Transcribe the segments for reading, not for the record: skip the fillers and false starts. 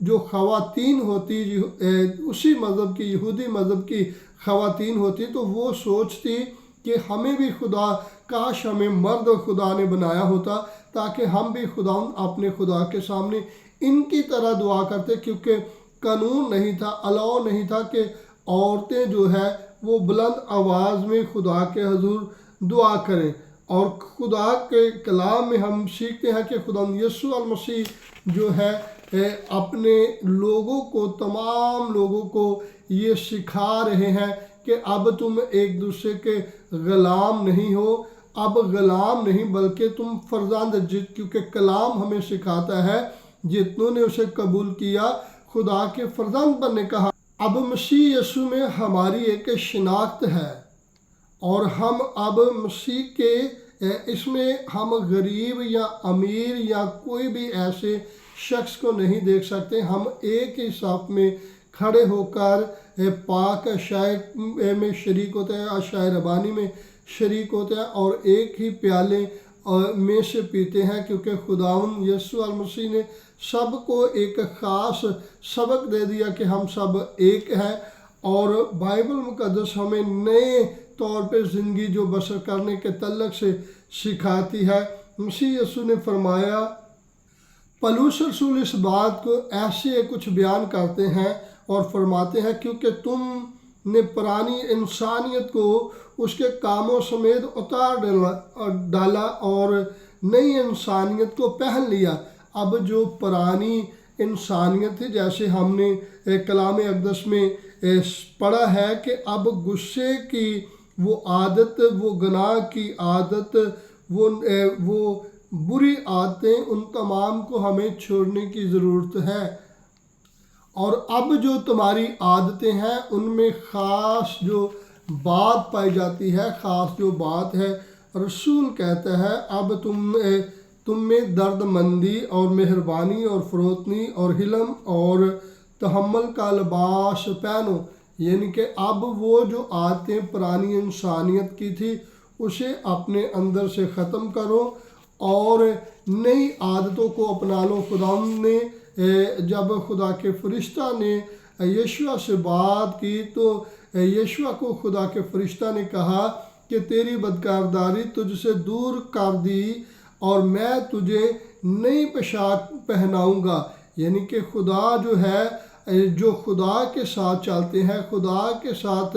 جو خواتین ہوتی اسی مذہب کی یہودی مذہب کی خواتین ہوتی تو وہ سوچتی کہ ہمیں بھی خدا کاش ہمیں مرد خدا نے بنایا ہوتا تاکہ ہم بھی خدا اپنے خدا کے سامنے ان کی طرح دعا کرتے، کیونکہ قانون نہیں تھا، الاؤ نہیں تھا کہ عورتیں جو ہے وہ بلند آواز میں خدا کے حضور دعا کریں۔ اور خدا کے کلام میں ہم سیکھتے ہیں کہ خدا یسوع المسیح جو ہے اپنے لوگوں کو، تمام لوگوں کو یہ سکھا رہے ہیں کہ اب تم ایک دوسرے کے غلام نہیں ہو، اب غلام نہیں بلکہ تم فرزند، کیونکہ کلام ہمیں سکھاتا ہے جتنوں نے اسے قبول کیا خدا کے فرزند بننے کہا۔ اب مسیح یسوع میں ہماری ایک شناخت ہے اور ہم اب مسیح کے اس میں ہم غریب یا امیر یا کوئی بھی ایسے شخص کو نہیں دیکھ سکتے۔ ہم ایک ہی صف میں کھڑے ہو کر پاک عشاء میں شریک ہوتے ہیں، عشاء ربانی میں شریک ہوتے ہیں اور ایک ہی پیالے میں سے پیتے ہیں، کیونکہ خداوند یسوع المسیح نے سب کو ایک خاص سبق دے دیا کہ ہم سب ایک ہیں۔ اور بائبل مقدس ہمیں نئے طور پہ زندگی جو بسر کرنے کے تعلق سے سکھاتی ہے۔ مسیح یسوع نے فرمایا، پولس رسول اس بات کو ایسے کچھ بیان کرتے ہیں اور فرماتے ہیں، کیونکہ تم نے پرانی انسانیت کو اس کے کاموں سمیت اتار ڈالا اور نئی انسانیت کو پہن لیا۔ اب جو پرانی انسانیت تھی، جیسے ہم نے کلام اقدس میں پڑھا ہے کہ اب غصے کی وہ عادت، وہ گناہ کی عادت، وہ بری عادتیں، ان تمام کو ہمیں چھوڑنے کی ضرورت ہے۔ اور اب جو تمہاری عادتیں ہیں ان میں خاص جو بات پائی جاتی ہے، خاص جو بات ہے، رسول کہتا ہے اب تم میں درد مندی اور مہربانی اور فروتنی اور حلم اور تحمل کا لباس پہنو۔ یعنی کہ اب وہ جو عادتیں پرانی انسانیت کی تھی اسے اپنے اندر سے ختم کرو اور نئی عادتوں کو اپنا لو۔ خدا نے جب خدا کے فرشتہ نے یشوع سے بات کی تو یشوع کو خدا کے فرشتہ نے کہا کہ تیری بدکرداری تجھ سے دور کر دی اور میں تجھے نئی پوشاک پہناؤں گا۔ یعنی کہ خدا جو ہے، جو خدا کے ساتھ چلتے ہیں، خدا کے ساتھ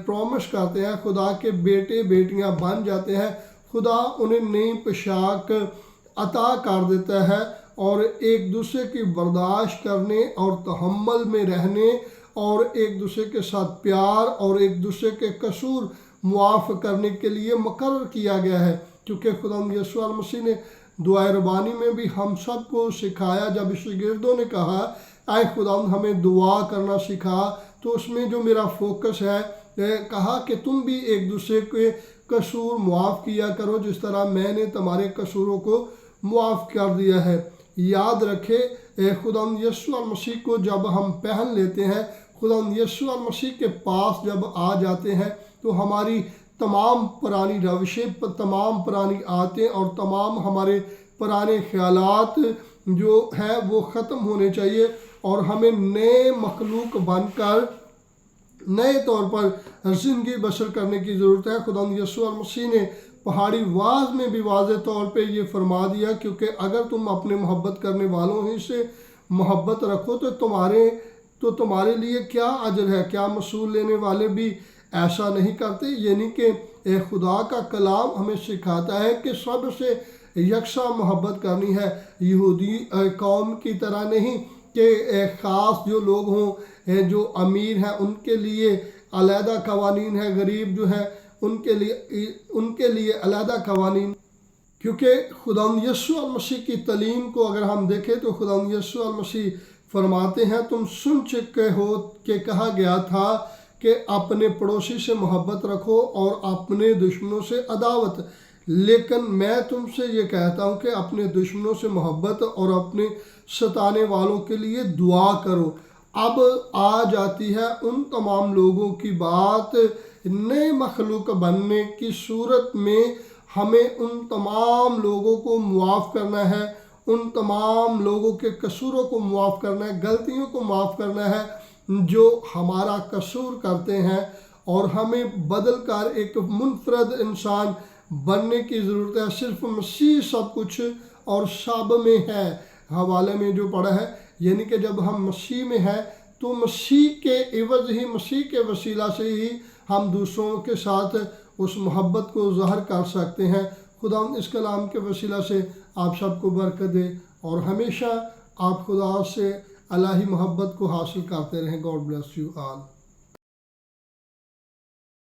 پرومس کرتے ہیں، خدا کے بیٹے بیٹیاں بن جاتے ہیں، خدا انہیں نئی پوشاک عطا کر دیتا ہے اور ایک دوسرے کی برداشت کرنے اور تحمل میں رہنے اور ایک دوسرے کے ساتھ پیار اور ایک دوسرے کے قصور معاف کرنے کے لیے مقرر کیا گیا ہے۔ کیونکہ خدا یسوع المسیح نے دعائے ربانی میں بھی ہم سب کو سکھایا، جب شاگردوں نے کہا اے خدا ہمیں دعا کرنا سکھا، تو اس میں جو میرا فوکس ہے کہا کہ تم بھی ایک دوسرے کے قصور معاف کیا کرو جس طرح میں نے تمہارے قصوروں کو معاف کر دیا ہے۔ یاد رکھے خدا یسوع المسیح کو جب ہم پہن لیتے ہیں، خدا یسوع المسیح کے پاس جب آ جاتے ہیں تو ہماری تمام پرانی روشیں، تمام پرانی عادتیں اور تمام ہمارے پرانے خیالات جو ہے وہ ختم ہونے چاہیے اور ہمیں نئے مخلوق بن کر نئے طور پر زندگی بسر کرنے کی ضرورت ہے۔ خدا یسوع المسیح نے پہاڑی واعظ میں بھی واضح طور پہ یہ فرما دیا، کیونکہ اگر تم اپنے محبت کرنے والوں ہی سے محبت رکھو تو تمہارے لیے کیا اجر ہے؟ کیا مصول لینے والے بھی ایسا نہیں کرتے؟ یعنی کہ خدا کا کلام ہمیں سکھاتا ہے کہ سب سے یکساں محبت کرنی ہے، یہودی قوم کی طرح نہیں کہ خاص جو لوگ ہوں جو امیر ہیں ان کے لیے علیحدہ قوانین ہے، غریب جو ہے ان کے لیے علیحدہ قوانین۔ کیونکہ خدا یسوع المسیح کی تعلیم کو اگر ہم دیکھیں تو خدا یسوع المسیح فرماتے ہیں تم سن چکے ہو کہ کہا گیا تھا کہ اپنے پڑوسی سے محبت رکھو اور اپنے دشمنوں سے عداوت، لیکن میں تم سے یہ کہتا ہوں کہ اپنے دشمنوں سے محبت اور اپنے ستانے والوں کے لیے دعا کرو۔ اب آ جاتی ہے ان تمام لوگوں کی بات، نئے مخلوق بننے کی صورت میں ہمیں ان تمام لوگوں کو معاف کرنا ہے ان تمام لوگوں کے قصوروں کو معاف کرنا ہے، غلطیوں کو معاف کرنا ہے جو ہمارا قصور کرتے ہیں، اور ہمیں بدل کر ایک منفرد انسان بننے کی ضرورت ہے۔ صرف مسیح سب کچھ اور سب میں ہے، حوالے میں جو پڑھا ہے، یعنی کہ جب ہم مسیح میں ہیں تو مسیح کے عوض ہی، مسیح کے وسیلہ سے ہی ہم دوسروں کے ساتھ اس محبت کو ظاہر کر سکتے ہیں۔ خدا اس کلام کے وسیلہ سے آپ سب کو برکت دے، اور ہمیشہ آپ خدا سے الہی محبت کو حاصل کرتے رہیں۔ God bless you all.